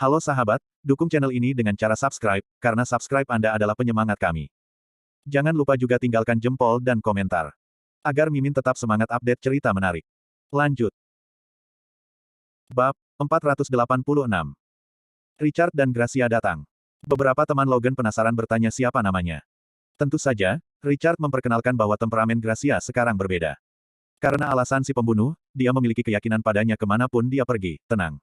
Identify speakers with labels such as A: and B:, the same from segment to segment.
A: Halo sahabat, dukung channel ini dengan cara subscribe, karena subscribe Anda adalah penyemangat kami. Jangan lupa juga tinggalkan jempol dan komentar. Agar Mimin tetap semangat update cerita menarik. Lanjut. Bab 486. Richard dan Gracia datang. Beberapa teman Logan penasaran bertanya siapa namanya. Tentu saja, Richard memperkenalkan bahwa temperamen Gracia sekarang berbeda. Karena alasan si pembunuh, dia memiliki keyakinan padanya kemanapun dia pergi, tenang.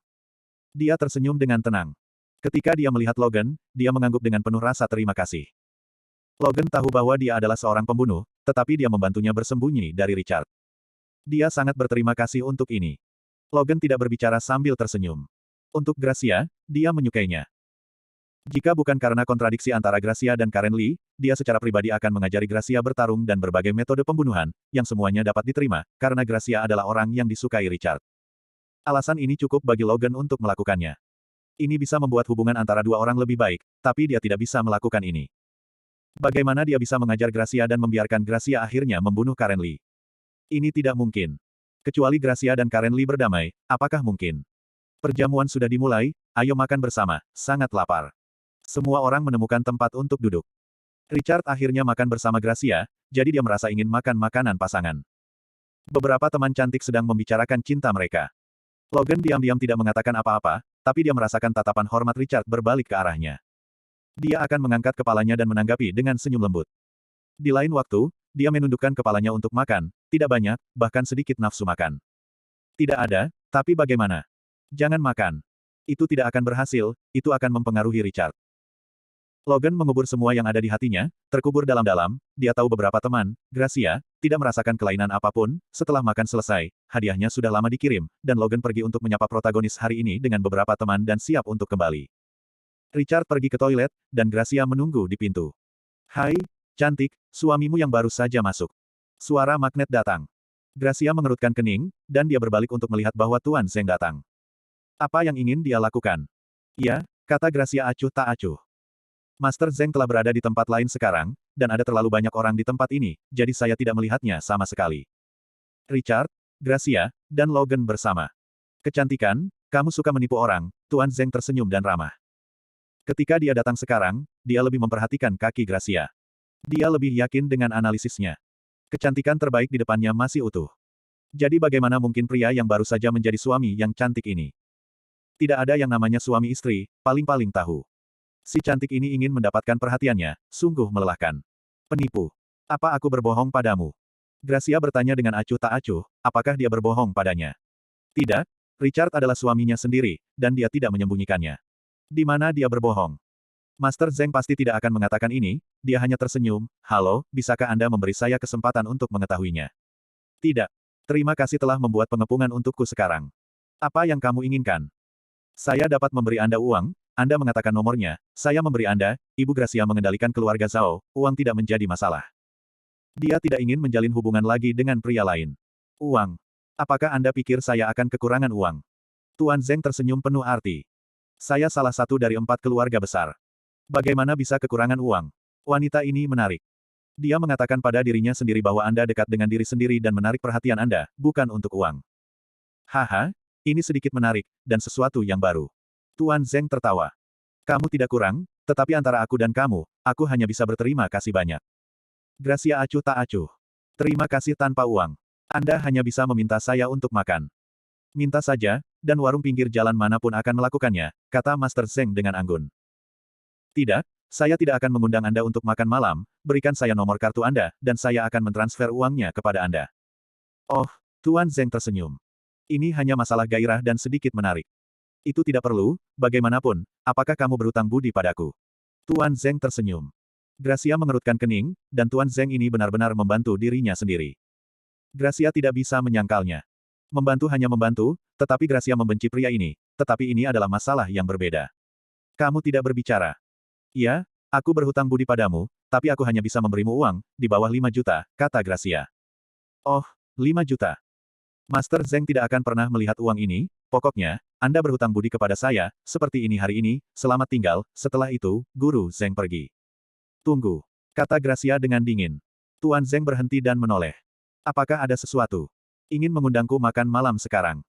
A: Dia tersenyum dengan tenang. Ketika dia melihat Logan, dia mengangguk dengan penuh rasa terima kasih. Logan tahu bahwa dia adalah seorang pembunuh, tetapi dia membantunya bersembunyi dari Richard. Dia sangat berterima kasih untuk ini. Logan tidak berbicara sambil tersenyum. Untuk Gracia, dia menyukainya. Jika bukan karena kontradiksi antara Gracia dan Karen Lee, dia secara pribadi akan mengajari Gracia bertarung dan berbagai metode pembunuhan, yang semuanya dapat diterima, karena Gracia adalah orang yang disukai Richard. Alasan ini cukup bagi Logan untuk melakukannya. Ini bisa membuat hubungan antara dua orang lebih baik, tapi dia tidak bisa melakukan ini. Bagaimana dia bisa mengajar Gracia dan membiarkan Gracia akhirnya membunuh Karen Lee? Ini tidak mungkin. Kecuali Gracia dan Karen Lee berdamai, apakah mungkin? Perjamuan sudah dimulai, ayo makan bersama, sangat lapar. Semua orang menemukan tempat untuk duduk. Richard akhirnya makan bersama Gracia, jadi dia merasa ingin makan makanan pasangan. Beberapa teman cantik sedang membicarakan cinta mereka. Logan diam-diam tidak mengatakan apa-apa, tapi dia merasakan tatapan hormat Richard berbalik ke arahnya. Dia akan mengangkat kepalanya dan menanggapi dengan senyum lembut. Di lain waktu, dia menundukkan kepalanya untuk makan, tidak banyak, bahkan sedikit nafsu makan. Tidak ada, tapi bagaimana? Jangan makan. Itu tidak akan berhasil, itu akan mempengaruhi Richard. Logan mengubur semua yang ada di hatinya, terkubur dalam-dalam, dia tahu beberapa teman, Gracia, tidak merasakan kelainan apapun, setelah makan selesai, hadiahnya sudah lama dikirim, dan Logan pergi untuk menyapa protagonis hari ini dengan beberapa teman dan siap untuk kembali. Richard pergi ke toilet, dan Gracia menunggu di pintu. Hai, cantik, suamimu yang baru saja masuk. Suara magnet datang. Gracia mengerutkan kening, dan dia berbalik untuk melihat bahwa Tuan Zeng datang. Apa yang ingin dia lakukan? Ya, kata Gracia acuh tak acuh. Master Zeng telah berada di tempat lain sekarang, dan ada terlalu banyak orang di tempat ini, jadi saya tidak melihatnya sama sekali. Richard, Gracia, dan Logan bersama. Kecantikan, kamu suka menipu orang, Tuan Zeng tersenyum dan ramah. Ketika dia datang sekarang, dia lebih memperhatikan kaki Gracia. Dia lebih yakin dengan analisisnya. Kecantikan terbaik di depannya masih utuh. Jadi bagaimana mungkin pria yang baru saja menjadi suami yang cantik ini? Tidak ada yang namanya suami istri, paling-paling tahu. Si cantik ini ingin mendapatkan perhatiannya, sungguh melelahkan. Penipu. Apa aku berbohong padamu? Gracia bertanya dengan acuh tak acuh, apakah dia berbohong padanya? Tidak, Richard adalah suaminya sendiri, dan dia tidak menyembunyikannya. Di mana dia berbohong? Master Zeng pasti tidak akan mengatakan ini, dia hanya tersenyum, halo, bisakah Anda memberi saya kesempatan untuk mengetahuinya? Tidak. Terima kasih telah membuat pengepungan untukku sekarang. Apa yang kamu inginkan? Saya dapat memberi Anda uang, Anda mengatakan nomornya, saya memberi Anda, Ibu Gracia mengendalikan keluarga Zhao, uang tidak menjadi masalah. Dia tidak ingin menjalin hubungan lagi dengan pria lain. Uang. Apakah Anda pikir saya akan kekurangan uang? Tuan Zeng tersenyum penuh arti. Saya salah satu dari 4 keluarga besar. Bagaimana bisa kekurangan uang? Wanita ini menarik. Dia mengatakan pada dirinya sendiri bahwa Anda dekat dengan diri sendiri dan menarik perhatian Anda, bukan untuk uang. Haha, ini sedikit menarik, dan sesuatu yang baru. Tuan Zeng tertawa. Kamu tidak kurang, tetapi antara aku dan kamu, aku hanya bisa berterima kasih banyak. Gracia acuh tak acuh. Terima kasih tanpa uang. Anda hanya bisa meminta saya untuk makan. Minta saja, dan warung pinggir jalan manapun akan melakukannya, kata Master Zeng dengan anggun. Tidak, saya tidak akan mengundang Anda untuk makan malam, berikan saya nomor kartu Anda, dan saya akan mentransfer uangnya kepada Anda. Oh, Tuan Zeng tersenyum. Ini hanya masalah gairah dan sedikit menarik. Itu tidak perlu, bagaimanapun, apakah kamu berutang budi padaku? Tuan Zeng tersenyum. Gracia mengerutkan kening, dan Tuan Zeng ini benar-benar membantu dirinya sendiri. Gracia tidak bisa menyangkalnya. Membantu hanya membantu, tetapi Gracia membenci pria ini, tetapi ini adalah masalah yang berbeda. Kamu tidak berbicara. Ya, aku berhutang budi padamu, tapi aku hanya bisa memberimu uang, di bawah 5 juta, kata Gracia. Oh, 5 juta. Master Zeng tidak akan pernah melihat uang ini, pokoknya, Anda berhutang budi kepada saya, seperti ini hari ini, selamat tinggal, setelah itu, Guru Zeng pergi. Tunggu, kata Gracia dengan dingin. Tuan Zeng berhenti dan menoleh. Apakah ada sesuatu? Ingin mengundangku makan malam sekarang?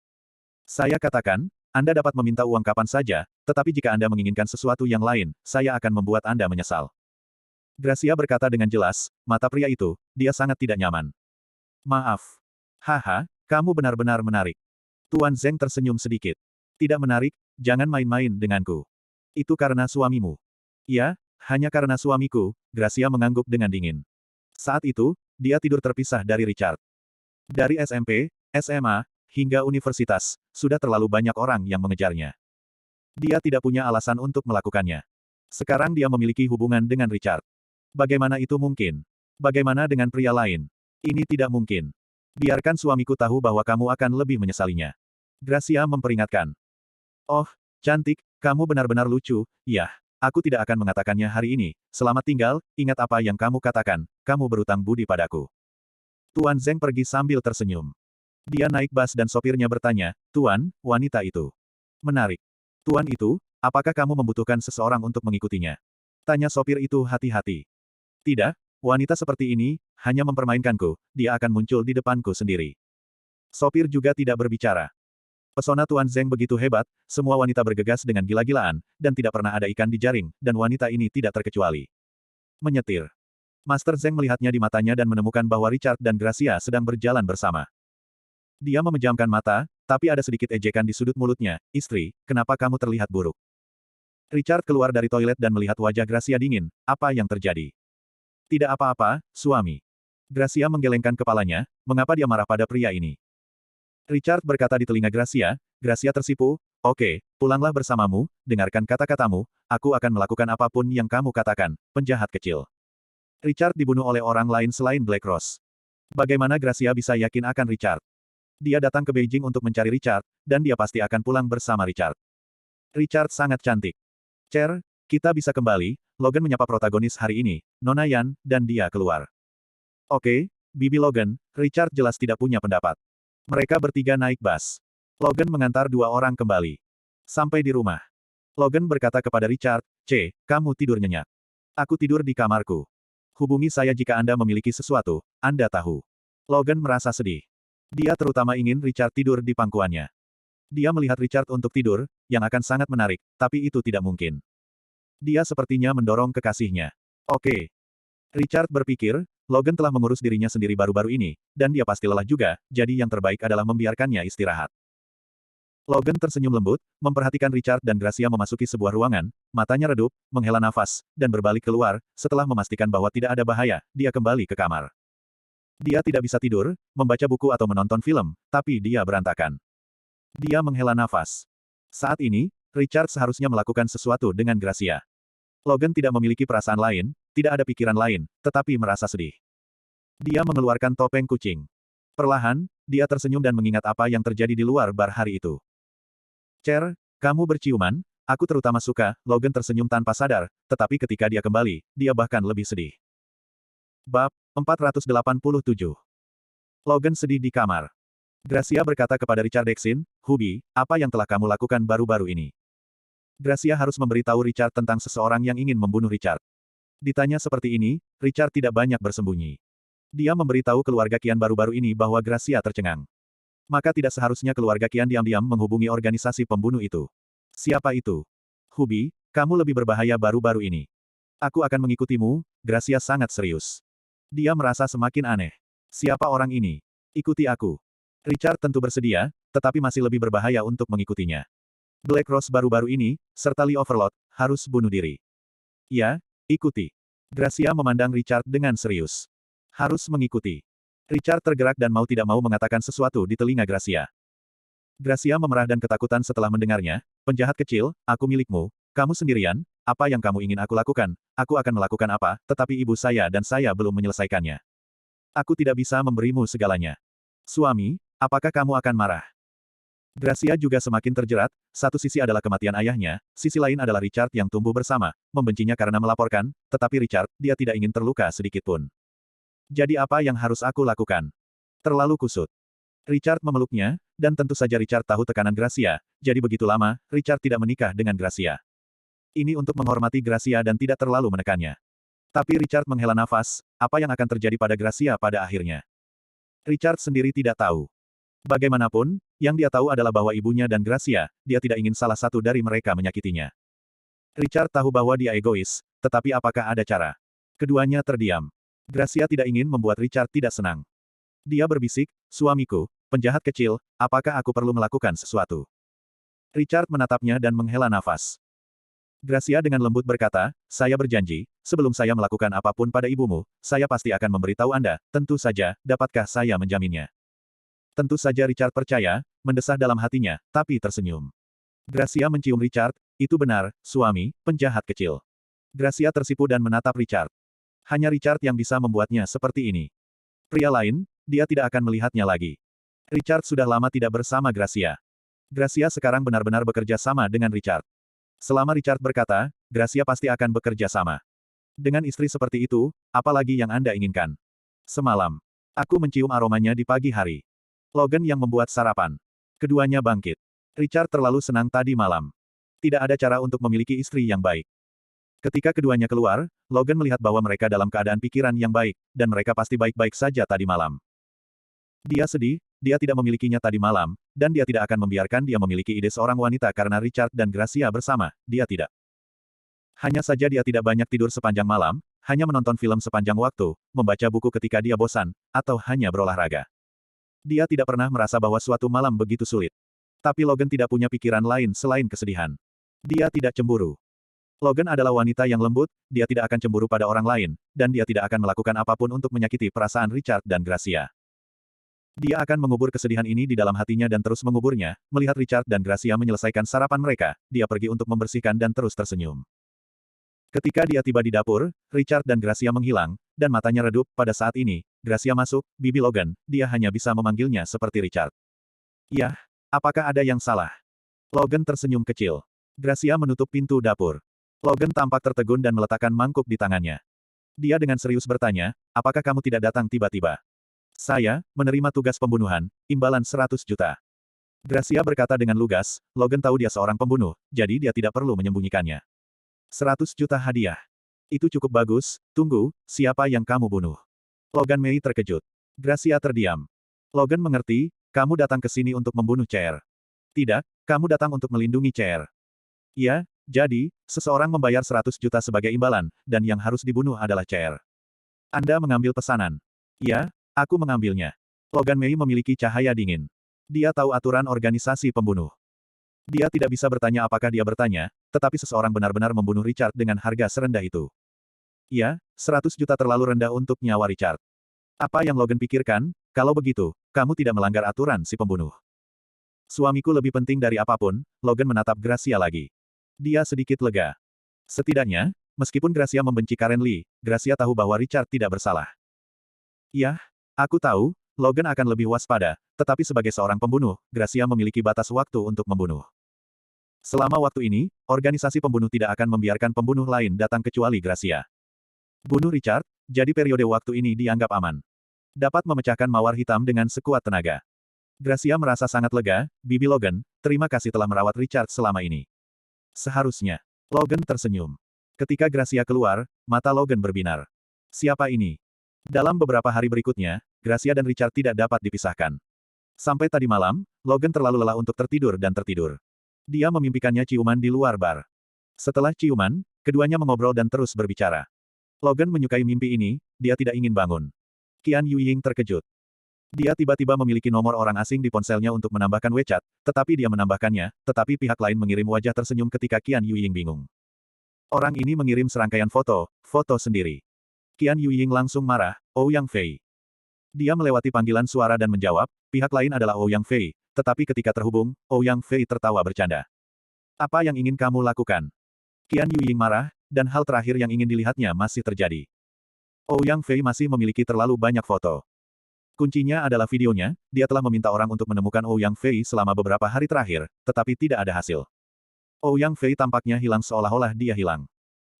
A: Saya katakan, Anda dapat meminta uang kapan saja, tetapi jika Anda menginginkan sesuatu yang lain, saya akan membuat Anda menyesal. Gracia berkata dengan jelas, mata pria itu, dia sangat tidak nyaman. Maaf. Haha, kamu benar-benar menarik. Tuan Zeng tersenyum sedikit. Tidak menarik, jangan main-main denganku. Itu karena suamimu. Ya, hanya karena suamiku, Gracia mengangguk dengan dingin. Saat itu, dia tidur terpisah dari Richard. Dari SMP, SMA, hingga universitas, sudah terlalu banyak orang yang mengejarnya. Dia tidak punya alasan untuk melakukannya. Sekarang dia memiliki hubungan dengan Richard. Bagaimana itu mungkin? Bagaimana dengan pria lain? Ini tidak mungkin. Biarkan suamiku tahu bahwa kamu akan lebih menyesalinya. Gracia memperingatkan. Oh, cantik, kamu benar-benar lucu, ya. Aku tidak akan mengatakannya hari ini. Selamat tinggal, ingat apa yang kamu katakan, kamu berutang budi padaku. Tuan Zeng pergi sambil tersenyum. Dia naik bas dan sopirnya bertanya, Tuan, wanita itu. Menarik. Tuan itu, apakah kamu membutuhkan seseorang untuk mengikutinya? Tanya sopir itu hati-hati. Tidak, wanita seperti ini, hanya mempermainkanku, dia akan muncul di depanku sendiri. Sopir juga tidak berbicara. Pesona Tuan Zeng begitu hebat, semua wanita bergegas dengan gila-gilaan, dan tidak pernah ada ikan di jaring, dan wanita ini tidak terkecuali. Menyetir. Master Zeng melihatnya di matanya dan menemukan bahwa Richard dan Gracia sedang berjalan bersama. Dia memejamkan mata, tapi ada sedikit ejekan di sudut mulutnya. Istri, kenapa kamu terlihat buruk? Richard keluar dari toilet dan melihat wajah Gracia dingin. Apa yang terjadi? Tidak apa-apa, suami. Gracia menggelengkan kepalanya, mengapa dia marah pada pria ini? Richard berkata di telinga Gracia, Gracia tersipu, oke, pulanglah bersamamu, dengarkan kata-katamu, aku akan melakukan apapun yang kamu katakan, penjahat kecil. Richard dibunuh oleh orang lain selain Black Rose. Bagaimana Gracia bisa yakin akan Richard? Dia datang ke Beijing untuk mencari Richard, dan dia pasti akan pulang bersama Richard. Richard sangat cantik. Cher, kita bisa kembali, Logan menyapa protagonis hari ini, Nona Yan, dan dia keluar. Oke, Bibi Logan, Richard jelas tidak punya pendapat. Mereka bertiga naik bus. Logan mengantar dua orang kembali. Sampai di rumah. Logan berkata kepada Richard, kamu tidur nyenyak. Aku tidur di kamarku. Hubungi saya jika Anda memiliki sesuatu, Anda tahu. Logan merasa sedih. Dia terutama ingin Richard tidur di pangkuannya. Dia melihat Richard untuk tidur, yang akan sangat menarik, tapi itu tidak mungkin. Dia sepertinya mendorong kekasihnya. Oke. Richard berpikir, Logan telah mengurus dirinya sendiri baru-baru ini, dan dia pasti lelah juga, jadi yang terbaik adalah membiarkannya istirahat. Logan tersenyum lembut, memperhatikan Richard dan Gracia memasuki sebuah ruangan, matanya redup, menghela nafas, dan berbalik keluar, setelah memastikan bahwa tidak ada bahaya, dia kembali ke kamar. Dia tidak bisa tidur, membaca buku atau menonton film, tapi dia berantakan. Dia menghela nafas. Saat ini, Richard seharusnya melakukan sesuatu dengan Gracia. Logan tidak memiliki perasaan lain, tidak ada pikiran lain, tetapi merasa sedih. Dia mengeluarkan topeng kucing. Perlahan, dia tersenyum dan mengingat apa yang terjadi di luar bar hari itu. Cher, kamu berciuman? Aku terutama suka, Logan tersenyum tanpa sadar, tetapi ketika dia kembali, dia bahkan lebih sedih. Bab 487. Logan sedih di kamar. Gracia berkata kepada Richard Dexin, Hubi, apa yang telah kamu lakukan baru-baru ini? Gracia harus memberitahu Richard tentang seseorang yang ingin membunuh Richard. Ditanya seperti ini, Richard tidak banyak bersembunyi. Dia memberitahu keluarga Qian baru-baru ini bahwa Gracia tercengang. Maka tidak seharusnya keluarga Qian diam-diam menghubungi organisasi pembunuh itu. Siapa itu? Hubi, kamu lebih berbahaya baru-baru ini. Aku akan mengikutimu, Gracia sangat serius. Dia merasa semakin aneh. Siapa orang ini? Ikuti aku. Richard tentu bersedia, tetapi masih lebih berbahaya untuk mengikutinya. Black Rose baru-baru ini, serta Lee Overlord, harus bunuh diri. Ya, ikuti. Gracia memandang Richard dengan serius. Harus mengikuti. Richard tergerak dan mau tidak mau mengatakan sesuatu di telinga Gracia. Gracia memerah dan ketakutan setelah mendengarnya, penjahat kecil, aku milikmu, kamu sendirian, apa yang kamu ingin aku lakukan, aku akan melakukan apa, tetapi ibu saya dan saya belum menyelesaikannya. Aku tidak bisa memberimu segalanya. Suami, apakah kamu akan marah? Gracia juga semakin terjerat, satu sisi adalah kematian ayahnya, sisi lain adalah Richard yang tumbuh bersama, membencinya karena melaporkan, tetapi Richard, dia tidak ingin terluka sedikitpun. Jadi apa yang harus aku lakukan? Terlalu kusut. Richard memeluknya, dan tentu saja Richard tahu tekanan Gracia, jadi begitu lama, Richard tidak menikah dengan Gracia. Ini untuk menghormati Gracia dan tidak terlalu menekannya. Tapi Richard menghela nafas, apa yang akan terjadi pada Gracia pada akhirnya? Richard sendiri tidak tahu. Bagaimanapun, Yang dia tahu adalah bahwa ibunya dan Gracia, dia tidak ingin salah satu dari mereka menyakitinya. Richard tahu bahwa dia egois, tetapi apakah ada cara? Keduanya terdiam. Gracia tidak ingin membuat Richard tidak senang. Dia berbisik, suamiku, penjahat kecil, apakah aku perlu melakukan sesuatu? Richard menatapnya dan menghela nafas. Gracia dengan lembut berkata, saya berjanji, sebelum saya melakukan apapun pada ibumu, saya pasti akan memberitahu Anda, tentu saja, dapatkah saya menjaminnya? Tentu saja Richard percaya, mendesah dalam hatinya, tapi tersenyum. Gracia mencium Richard, itu benar, suami, penjahat kecil. Gracia tersipu dan menatap Richard. Hanya Richard yang bisa membuatnya seperti ini. Pria lain, dia tidak akan melihatnya lagi. Richard sudah lama tidak bersama Gracia. Gracia sekarang benar-benar bekerja sama dengan Richard. Selama Richard berkata, Gracia pasti akan bekerja sama. Dengan istri seperti itu, apalagi yang Anda inginkan? Semalam, aku mencium aromanya di pagi hari. Logan yang membuat sarapan. Keduanya bangkit. Richard terlalu senang tadi malam. Tidak ada cara untuk memiliki istri yang baik. Ketika keduanya keluar, Logan melihat bahwa mereka dalam keadaan pikiran yang baik, dan mereka pasti baik-baik saja tadi malam. Dia sedih, dia tidak memilikinya tadi malam, dan dia tidak akan membiarkan dia memiliki ide seorang wanita karena Richard dan Gracia bersama, dia tidak. Hanya saja dia tidak banyak tidur sepanjang malam, hanya menonton film sepanjang waktu, membaca buku ketika dia bosan, atau hanya berolahraga. Dia tidak pernah merasa bahwa suatu malam begitu sulit. Tapi Logan tidak punya pikiran lain selain kesedihan. Dia tidak cemburu. Logan adalah wanita yang lembut, dia tidak akan cemburu pada orang lain, dan dia tidak akan melakukan apapun untuk menyakiti perasaan Richard dan Gracia. Dia akan mengubur kesedihan ini di dalam hatinya dan terus menguburnya, melihat Richard dan Gracia menyelesaikan sarapan mereka, dia pergi untuk membersihkan dan terus tersenyum. Ketika dia tiba di dapur, Richard dan Gracia menghilang, dan matanya redup. Pada saat ini, Gracia masuk, bibi Logan, dia hanya bisa memanggilnya seperti Richard. Yah, apakah ada yang salah? Logan tersenyum kecil. Gracia menutup pintu dapur. Logan tampak tertegun dan meletakkan mangkuk di tangannya. Dia dengan serius bertanya, apakah kamu tidak datang tiba-tiba? Saya, menerima tugas pembunuhan, imbalan 100 juta. Gracia berkata dengan lugas, Logan tahu dia seorang pembunuh, jadi dia tidak perlu menyembunyikannya. 100 juta hadiah. Itu cukup bagus, tunggu, siapa yang kamu bunuh? Logan Mei terkejut. Gracia terdiam. Logan mengerti, kamu datang ke sini untuk membunuh Chair. Tidak, kamu datang untuk melindungi Chair. Ya, jadi, seseorang membayar 100 juta sebagai imbalan, dan yang harus dibunuh adalah Chair. Anda mengambil pesanan. Ya, aku mengambilnya. Logan Mei memiliki cahaya dingin. Dia tahu aturan organisasi pembunuh. Dia tidak bisa bertanya apakah dia bertanya, tetapi seseorang benar-benar membunuh Richard dengan harga serendah itu. Ya, 100 juta terlalu rendah untuk nyawa Richard. Apa yang Logan pikirkan, kalau begitu, kamu tidak melanggar aturan si pembunuh. Suamiku lebih penting dari apapun, Logan menatap Gracia lagi. Dia sedikit lega. Setidaknya, meskipun Gracia membenci Karen Lee, Gracia tahu bahwa Richard tidak bersalah. Yah, aku tahu, Logan akan lebih waspada, tetapi sebagai seorang pembunuh, Gracia memiliki batas waktu untuk membunuh. Selama waktu ini, organisasi pembunuh tidak akan membiarkan pembunuh lain datang kecuali Gracia. Bunuh Richard, jadi periode waktu ini dianggap aman. Dapat memecahkan mawar hitam dengan sekuat tenaga. Gracia merasa sangat lega, Bibi Logan, terima kasih telah merawat Richard selama ini. Seharusnya. Logan tersenyum. Ketika Gracia keluar, mata Logan berbinar. Siapa ini? Dalam beberapa hari berikutnya, Gracia dan Richard tidak dapat dipisahkan. Sampai tadi malam, Logan terlalu lelah untuk tertidur dan tertidur. Dia memimpikannya ciuman di luar bar. Setelah ciuman, keduanya mengobrol dan terus berbicara. Logan menyukai mimpi ini, dia tidak ingin bangun. Qian Yuying terkejut. Dia tiba-tiba memiliki nomor orang asing di ponselnya untuk menambahkan WeChat, tetapi dia menambahkannya, tetapi pihak lain mengirim wajah tersenyum ketika Qian Yuying bingung. Orang ini mengirim serangkaian foto sendiri. Qian Yuying langsung marah, Ouyang Fei. Dia melewati panggilan suara dan menjawab, pihak lain adalah Ouyang Fei, tetapi ketika terhubung, Ouyang Fei tertawa bercanda. Apa yang ingin kamu lakukan? Qian Yuying marah, dan hal terakhir yang ingin dilihatnya masih terjadi. Ouyang Fei masih memiliki terlalu banyak foto. Kuncinya adalah videonya, dia telah meminta orang untuk menemukan Ouyang Fei selama beberapa hari terakhir, tetapi tidak ada hasil. Ouyang Fei tampaknya hilang seolah-olah dia hilang.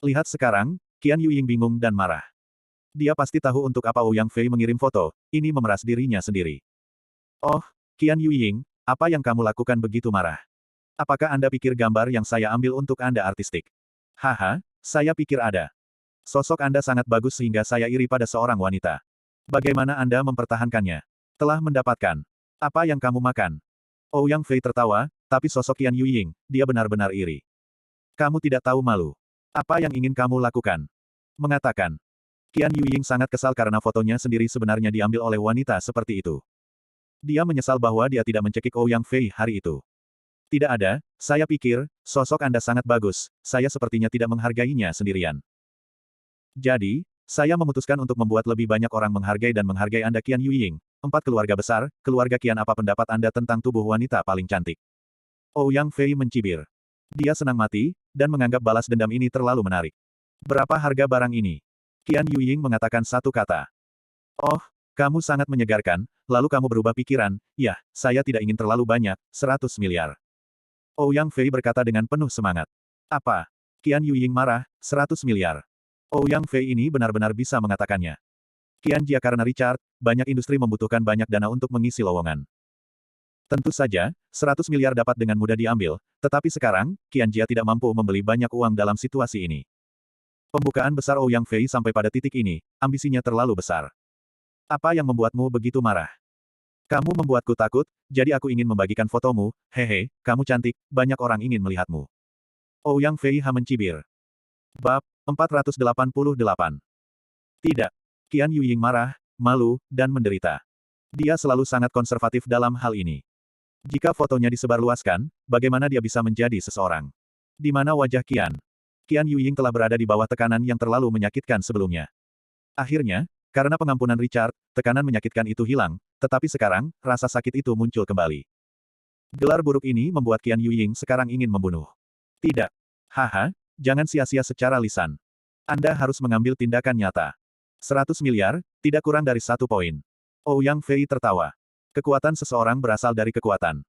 A: Lihat sekarang, Qian Yuying bingung dan marah. Dia pasti tahu untuk apa Ouyang Fei mengirim foto, ini memeras dirinya sendiri. Oh, Qian Yuying, apa yang kamu lakukan begitu marah? Apakah Anda pikir gambar yang saya ambil untuk Anda artistik? Haha, saya pikir ada. Sosok Anda sangat bagus sehingga saya iri pada seorang wanita. Bagaimana Anda mempertahankannya? Telah mendapatkan. Apa yang kamu makan? Ouyang Fei tertawa, tapi sosok Qian Yuying, dia benar-benar iri. Kamu tidak tahu malu. Apa yang ingin kamu lakukan? Mengatakan. Qian Yuying sangat kesal karena fotonya sendiri sebenarnya diambil oleh wanita seperti itu. Dia menyesal bahwa dia tidak mencekik Ouyang Fei hari itu. Tidak ada, saya pikir, sosok Anda sangat bagus, saya sepertinya tidak menghargainya sendirian. Jadi, saya memutuskan untuk membuat lebih banyak orang menghargai dan menghargai Anda Qian Yuying. 4 keluarga besar, keluarga Qian, apa pendapat Anda tentang tubuh wanita paling cantik? Ouyang Fei mencibir. Dia senang mati, dan menganggap balas dendam ini terlalu menarik. Berapa harga barang ini? Qian Yuying mengatakan satu kata. Oh, kamu sangat menyegarkan, lalu kamu berubah pikiran, ya, saya tidak ingin terlalu banyak, 100 miliar. Ouyang Fei berkata dengan penuh semangat. Apa? Qian Yuying marah, 100 miliar. Ouyang Fei ini benar-benar bisa mengatakannya. Qian Jia karena Richard, banyak industri membutuhkan banyak dana untuk mengisi lowongan. Tentu saja, 100 miliar dapat dengan mudah diambil, tetapi sekarang, Qian Jia tidak mampu membeli banyak uang dalam situasi ini. Pembukaan besar Ouyang Fei sampai pada titik ini, ambisinya terlalu besar. Apa yang membuatmu begitu marah? Kamu membuatku takut, jadi aku ingin membagikan fotomu, hehe, kamu cantik, banyak orang ingin melihatmu. Ouyang Fei mencibir. Bab 488. Tidak. Qian Yuying marah, malu, dan menderita. Dia selalu sangat konservatif dalam hal ini. Jika fotonya disebarluaskan, bagaimana dia bisa menjadi seseorang? Di mana wajah Qian? Qian Yuying telah berada di bawah tekanan yang terlalu menyakitkan sebelumnya. Akhirnya, karena pengampunan Richard, tekanan menyakitkan itu hilang, tetapi sekarang, rasa sakit itu muncul kembali. Gelar buruk ini membuat Qian Yuying sekarang ingin membunuh. Tidak. Haha, jangan sia-sia secara lisan. Anda harus mengambil tindakan nyata. 100 miliar, tidak kurang dari 1 poin. Ouyang Fei tertawa. Kekuatan seseorang berasal dari kekuatan.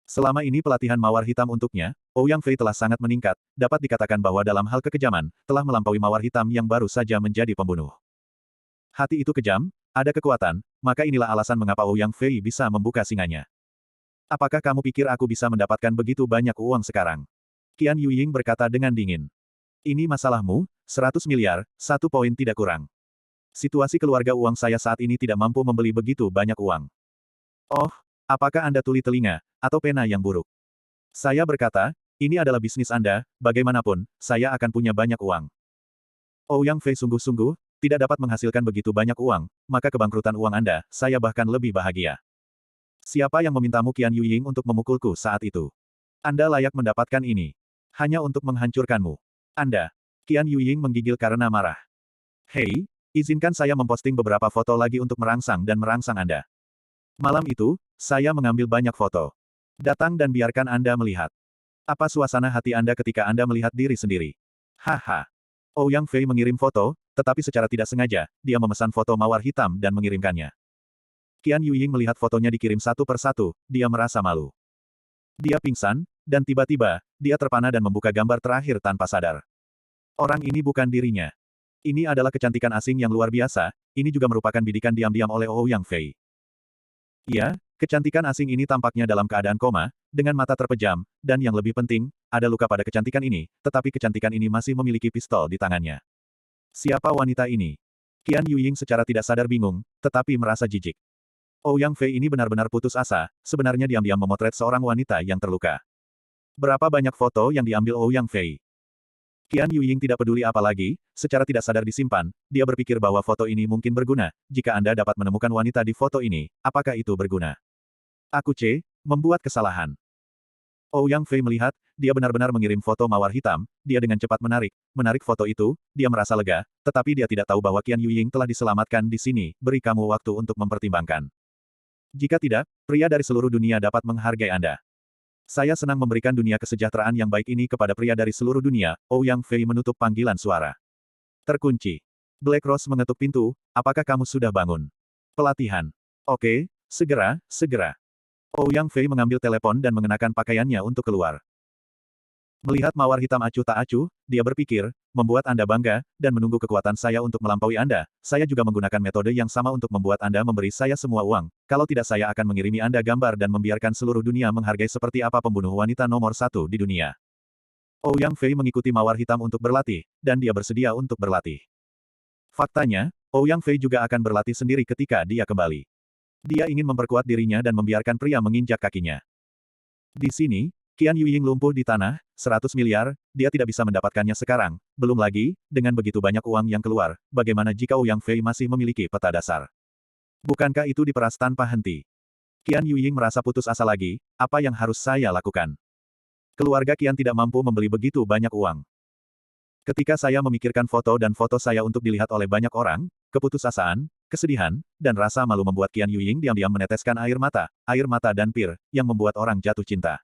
A: Selama ini pelatihan mawar hitam untuknya, Ouyang Fei telah sangat meningkat, dapat dikatakan bahwa dalam hal kekejaman, telah melampaui mawar hitam yang baru saja menjadi pembunuh. Hati itu kejam, ada kekuatan, maka inilah alasan mengapa Ouyang Fei bisa membuka singanya. Apakah kamu pikir aku bisa mendapatkan begitu banyak uang sekarang? Qian Yuying berkata dengan dingin. Ini masalahmu, 100 miliar, 1 poin tidak kurang. Situasi keluarga uang saya saat ini tidak mampu membeli begitu banyak uang. Oh, apakah Anda tuli telinga, atau pena yang buruk? Saya berkata, ini adalah bisnis Anda, bagaimanapun, saya akan punya banyak uang. Ouyang Fei sungguh-sungguh, tidak dapat menghasilkan begitu banyak uang, maka kebangkrutan uang Anda, saya bahkan lebih bahagia. Siapa yang memintamu Qian Yuying untuk memukulku saat itu? Anda layak mendapatkan ini. Hanya untuk menghancurkanmu. Anda. Qian Yuying menggigil karena marah. Hei, izinkan saya memposting beberapa foto lagi untuk merangsang dan merangsang Anda. Malam itu, saya mengambil banyak foto. Datang dan biarkan Anda melihat. Apa suasana hati Anda ketika Anda melihat diri sendiri? Haha. Ouyang Fei mengirim foto, tetapi secara tidak sengaja, dia memesan foto mawar hitam dan mengirimkannya. Qian Yuying melihat fotonya dikirim satu persatu, dia merasa malu. Dia pingsan, dan tiba-tiba, dia terpana dan membuka gambar terakhir tanpa sadar. Orang ini bukan dirinya. Ini adalah kecantikan asing yang luar biasa, ini juga merupakan bidikan diam-diam oleh Ouyang Fei. Ya, kecantikan asing ini tampaknya dalam keadaan koma, dengan mata terpejam, dan yang lebih penting, ada luka pada kecantikan ini, tetapi kecantikan ini masih memiliki pistol di tangannya. Siapa wanita ini? Qian Yuying secara tidak sadar bingung, tetapi merasa jijik. Ouyang Fei ini benar-benar putus asa, sebenarnya diam-diam memotret seorang wanita yang terluka. Berapa banyak foto yang diambil Ouyang Fei? Qian Yuying tidak peduli apa lagi, secara tidak sadar disimpan, dia berpikir bahwa foto ini mungkin berguna, jika Anda dapat menemukan wanita di foto ini, apakah itu berguna? Aku membuat kesalahan. Ouyang Fei melihat, dia benar-benar mengirim foto mawar hitam, dia dengan cepat menarik foto itu, dia merasa lega, tetapi dia tidak tahu bahwa Qian Yuying telah diselamatkan di sini, beri kamu waktu untuk mempertimbangkan. Jika tidak, pria dari seluruh dunia dapat menghargai Anda. Saya senang memberikan dunia kesejahteraan yang baik ini kepada pria dari seluruh dunia, Ouyang Fei menutup panggilan suara. Terkunci. Black Rose mengetuk pintu, apakah kamu sudah bangun? Pelatihan. Oke, segera. Ouyang Fei mengambil telepon dan mengenakan pakaiannya untuk keluar. Melihat mawar hitam acuh tak acuh, dia berpikir, membuat Anda bangga, dan menunggu kekuatan saya untuk melampaui Anda, saya juga menggunakan metode yang sama untuk membuat Anda memberi saya semua uang, kalau tidak saya akan mengirimi Anda gambar dan membiarkan seluruh dunia menghargai seperti apa pembunuh wanita nomor 1 di dunia. Ouyang Fei mengikuti mawar hitam untuk berlatih, dan dia bersedia untuk berlatih. Faktanya, Ouyang Fei juga akan berlatih sendiri ketika dia kembali. Dia ingin memperkuat dirinya dan membiarkan pria menginjak kakinya. Di sini, Qian Yuying lumpuh di tanah, 100 miliar, dia tidak bisa mendapatkannya sekarang. Belum lagi, dengan begitu banyak uang yang keluar, bagaimana jika Ouyang Fei masih memiliki peta dasar? Bukankah itu diperas tanpa henti? Qian Yuying merasa putus asa lagi, apa yang harus saya lakukan? Keluarga Qian tidak mampu membeli begitu banyak uang. Ketika saya memikirkan foto dan foto saya untuk dilihat oleh banyak orang, keputusasaan, kesedihan, dan rasa malu membuat Qian Yuying diam-diam meneteskan air mata dan pir, yang membuat orang jatuh cinta.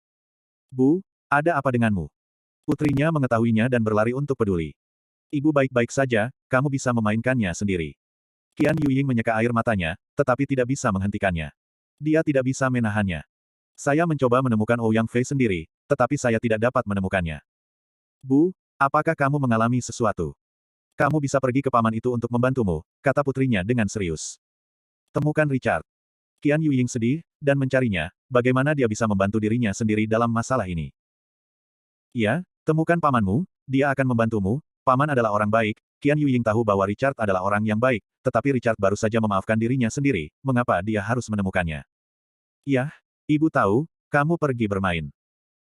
A: Bu, ada apa denganmu? Putrinya mengetahuinya dan berlari untuk peduli. Ibu baik-baik saja, kamu bisa memainkannya sendiri. Qian Yuying menyeka air matanya, tetapi tidak bisa menghentikannya. Dia tidak bisa menahannya. Saya mencoba menemukan Ouyang Fei sendiri, tetapi saya tidak dapat menemukannya. Bu, apakah kamu mengalami sesuatu? Kamu bisa pergi ke paman itu untuk membantumu, kata putrinya dengan serius. Temukan Richard. Qian Yuying sedih, dan mencarinya, bagaimana dia bisa membantu dirinya sendiri dalam masalah ini. Ya, temukan pamanmu, dia akan membantumu, paman adalah orang baik. Qian Yuying tahu bahwa Richard adalah orang yang baik, tetapi Richard baru saja memaafkan dirinya sendiri, mengapa dia harus menemukannya? Yah, ibu tahu, kamu pergi bermain.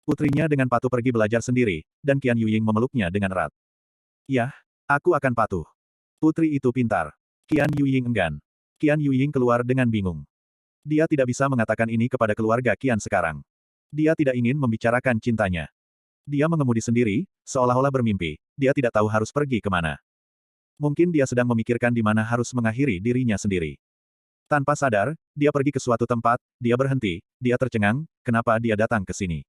A: Putrinya dengan patuh pergi belajar sendiri, dan Qian Yuying memeluknya dengan erat. Yah, aku akan patuh. Putri itu pintar. Qian Yuying enggan. Qian Yuying keluar dengan bingung. Dia tidak bisa mengatakan ini kepada keluarga Qian sekarang. Dia tidak ingin membicarakan cintanya. Dia mengemudi sendiri, seolah-olah bermimpi, dia tidak tahu harus pergi kemana. Mungkin dia sedang memikirkan di mana harus mengakhiri dirinya sendiri. Tanpa sadar, dia pergi ke suatu tempat, dia berhenti, dia tercengang, kenapa dia datang ke sini.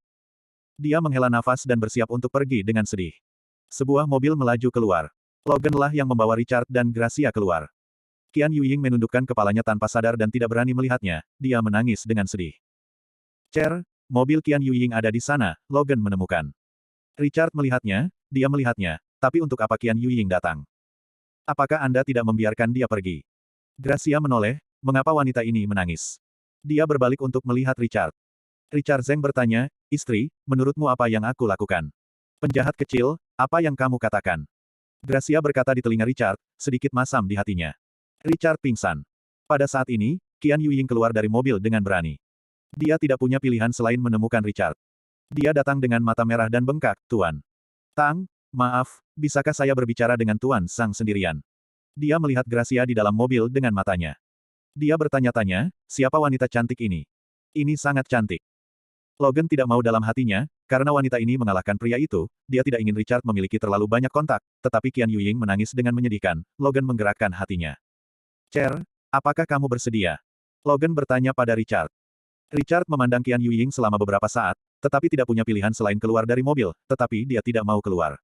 A: Dia menghela nafas dan bersiap untuk pergi dengan sedih. Sebuah mobil melaju keluar. Logan lah yang membawa Richard dan Gracia keluar. Qian Yuying menundukkan kepalanya tanpa sadar dan tidak berani melihatnya, dia menangis dengan sedih. Cer, mobil Qian Yuying ada di sana, Logan menemukan. Richard melihatnya, dia melihatnya, tapi untuk apa Qian Yuying datang? Apakah Anda tidak membiarkan dia pergi? Gracia menoleh, mengapa wanita ini menangis? Dia berbalik untuk melihat Richard. Richard Zheng bertanya, istri, menurutmu apa yang aku lakukan? Penjahat kecil, apa yang kamu katakan? Gracia berkata di telinga Richard, sedikit masam di hatinya. Richard pingsan. Pada saat ini, Qian Yuying keluar dari mobil dengan berani. Dia tidak punya pilihan selain menemukan Richard. Dia datang dengan mata merah dan bengkak, Tuan. Tang, maaf, bisakah saya berbicara dengan Tuan Sang sendirian? Dia melihat Gracia di dalam mobil dengan matanya. Dia bertanya-tanya, siapa wanita cantik ini? Ini sangat cantik. Logan tidak mau dalam hatinya, karena wanita ini mengalahkan pria itu, dia tidak ingin Richard memiliki terlalu banyak kontak, tetapi Qian Yuying menangis dengan menyedihkan, Logan menggerakkan hatinya. Cer, apakah kamu bersedia? Logan bertanya pada Richard. Richard memandang Qian Yuying selama beberapa saat, tetapi tidak punya pilihan selain keluar dari mobil, tetapi dia tidak mau keluar.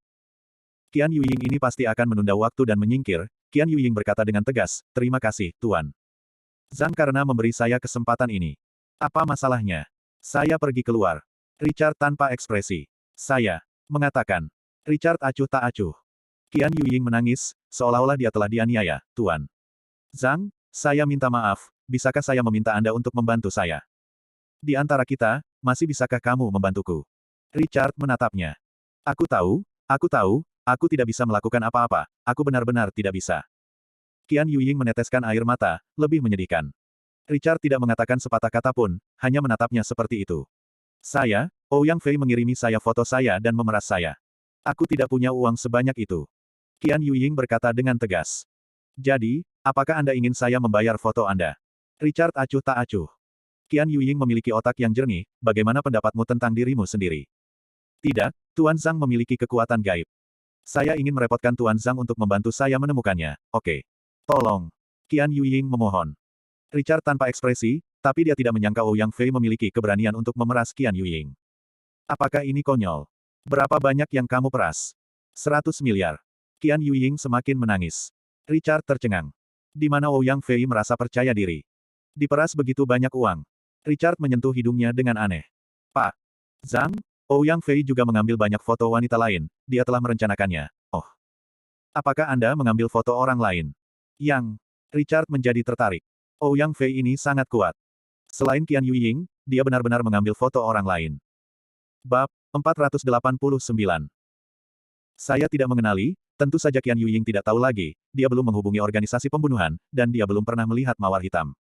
A: Qian Yuying ini pasti akan menunda waktu dan menyingkir, Qian Yuying berkata dengan tegas, terima kasih, Tuan Zhang karena memberi saya kesempatan ini. Apa masalahnya? Saya pergi keluar. Richard tanpa ekspresi. Saya mengatakan. Richard acuh tak acuh. Qian Yuying menangis, seolah-olah dia telah dianiaya, Tuan Zhang, saya minta maaf, bisakah saya meminta Anda untuk membantu saya? Di antara kita, masih bisakah kamu membantuku? Richard menatapnya. Aku tahu, aku tidak bisa melakukan apa-apa, aku benar-benar tidak bisa. Qian Yuying meneteskan air mata, lebih menyedihkan. Richard tidak mengatakan sepatah kata pun, hanya menatapnya seperti itu. Ouyang Fei mengirimi saya foto saya dan memeras saya. Aku tidak punya uang sebanyak itu. Qian Yuying berkata dengan tegas. Jadi, apakah Anda ingin saya membayar foto Anda? Richard acuh tak acuh. Qian Yuying memiliki otak yang jernih, bagaimana pendapatmu tentang dirimu sendiri? Tidak, Tuan Zhang memiliki kekuatan gaib. Saya ingin merepotkan Tuan Zhang untuk membantu saya menemukannya, oke. Tolong. Qian Yuying memohon. Richard tanpa ekspresi, tapi dia tidak menyangka Ouyang Fei memiliki keberanian untuk memeras Qian Yuying. Apakah ini konyol? Berapa banyak yang kamu peras? 100 miliar. Qian Yuying semakin menangis. Richard tercengang. Di mana Ouyang Fei merasa percaya diri. Diperas begitu banyak uang. Richard menyentuh hidungnya dengan aneh. Pak Zhang, Ouyang Fei juga mengambil banyak foto wanita lain, dia telah merencanakannya. Oh. Apakah Anda mengambil foto orang lain? Yang. Richard menjadi tertarik. Ouyang Fei ini sangat kuat. Selain Qian Yuying, dia benar-benar mengambil foto orang lain. Bab 489. Saya tidak mengenali, tentu saja Qian Yuying tidak tahu lagi, dia belum menghubungi organisasi pembunuhan, dan dia belum pernah melihat mawar hitam.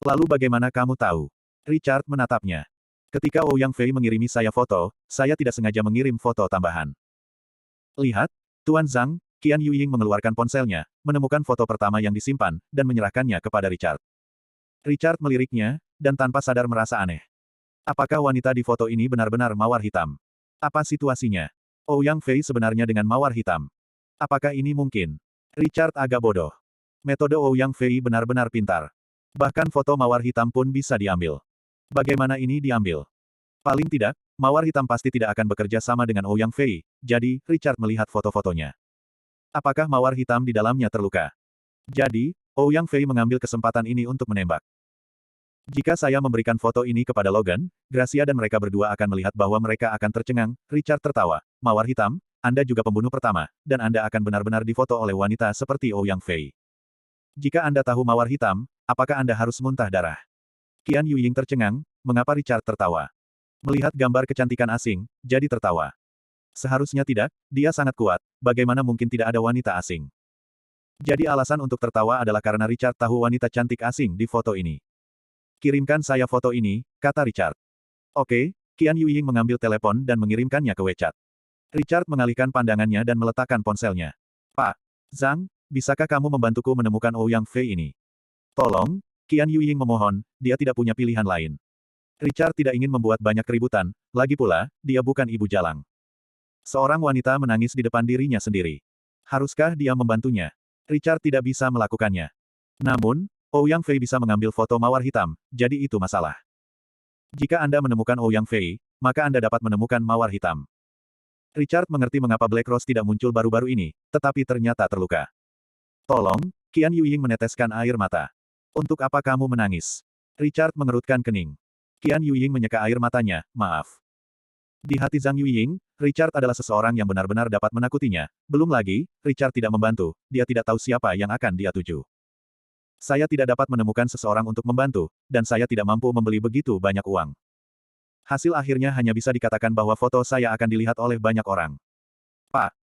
A: Lalu bagaimana kamu tahu? Richard menatapnya. Ketika Ouyang Fei mengirimi saya foto, saya tidak sengaja mengirim foto tambahan. Lihat, Tuan Zhang, Qian Yuying mengeluarkan ponselnya, menemukan foto pertama yang disimpan, dan menyerahkannya kepada Richard. Richard meliriknya, dan tanpa sadar merasa aneh. Apakah wanita di foto ini benar-benar mawar hitam? Apa situasinya? Ouyang Fei sebenarnya dengan mawar hitam. Apakah ini mungkin? Richard agak bodoh. Metode Ouyang Fei benar-benar pintar. Bahkan foto mawar hitam pun bisa diambil. Bagaimana ini diambil? Paling tidak, mawar hitam pasti tidak akan bekerja sama dengan Ouyang Fei, jadi, Richard melihat foto-fotonya. Apakah mawar hitam di dalamnya terluka? Jadi, Ouyang Fei mengambil kesempatan ini untuk menembak. Jika saya memberikan foto ini kepada Logan, Gracia dan mereka berdua akan melihat bahwa mereka akan tercengang. Richard tertawa. Mawar hitam, Anda juga pembunuh pertama, dan Anda akan benar-benar difoto oleh wanita seperti Ouyang Fei. Jika Anda tahu mawar hitam, apakah Anda harus muntah darah? Qian Yuying tercengang, mengapa Richard tertawa? Melihat gambar kecantikan asing, jadi tertawa. Seharusnya tidak, dia sangat kuat, bagaimana mungkin tidak ada wanita asing? Jadi alasan untuk tertawa adalah karena Richard tahu wanita cantik asing di foto ini. Kirimkan saya foto ini, kata Richard. Oke, Qian Yuying mengambil telepon dan mengirimkannya ke WeChat. Richard mengalihkan pandangannya dan meletakkan ponselnya. Pak Zhang, bisakah kamu membantuku menemukan Ouyang Fei ini? Tolong, Qian Yuying memohon, dia tidak punya pilihan lain. Richard tidak ingin membuat banyak keributan, lagi pula, dia bukan ibu jalang. Seorang wanita menangis di depan dirinya sendiri. Haruskah dia membantunya? Richard tidak bisa melakukannya. Namun, Ouyang Fei bisa mengambil foto mawar hitam, jadi itu masalah. Jika Anda menemukan Ouyang Fei, maka Anda dapat menemukan mawar hitam. Richard mengerti mengapa Black Rose tidak muncul baru-baru ini, tetapi ternyata terluka. Tolong, Qian Yuying meneteskan air mata. Untuk apa kamu menangis? Richard mengerutkan kening. Qian Yuying menyeka air matanya, maaf. Di hati Zhang Yuying, Richard adalah seseorang yang benar-benar dapat menakutinya. Belum lagi, Richard tidak membantu, dia tidak tahu siapa yang akan dia tuju. Saya tidak dapat menemukan seseorang untuk membantu, dan saya tidak mampu membeli begitu banyak uang. Hasil akhirnya hanya bisa dikatakan bahwa foto saya akan dilihat oleh banyak orang. Pak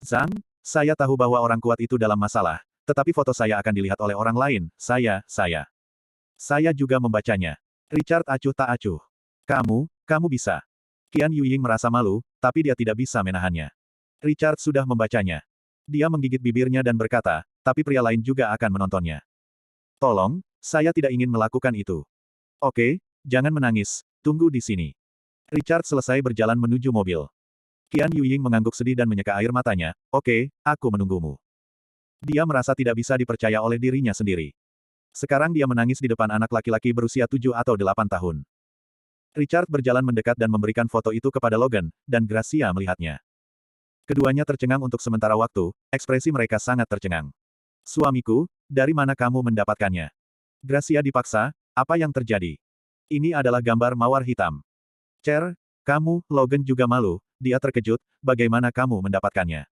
A: Zhang, saya tahu bahwa orang kuat itu dalam masalah, tetapi foto saya akan dilihat oleh orang lain, Saya juga membacanya. Richard acuh tak acuh. Kamu bisa. Qian Yuying merasa malu, tapi dia tidak bisa menahannya. Richard sudah membacanya. Dia menggigit bibirnya dan berkata, tapi pria lain juga akan menontonnya. Tolong, saya tidak ingin melakukan itu. Oke, jangan menangis, tunggu di sini. Richard selesai berjalan menuju mobil. Qian Yuying mengangguk sedih dan menyeka air matanya, oke, aku menunggumu. Dia merasa tidak bisa dipercaya oleh dirinya sendiri. Sekarang dia menangis di depan anak laki-laki berusia 7 atau 8 tahun. Richard berjalan mendekat dan memberikan foto itu kepada Logan, dan Gracia melihatnya. Keduanya tercengang untuk sementara waktu, ekspresi mereka sangat tercengang. Suamiku, dari mana kamu mendapatkannya? Gracia dipaksa, apa yang terjadi? Ini adalah gambar mawar hitam. Cher, kamu, Logan juga malu, dia terkejut, bagaimana kamu mendapatkannya?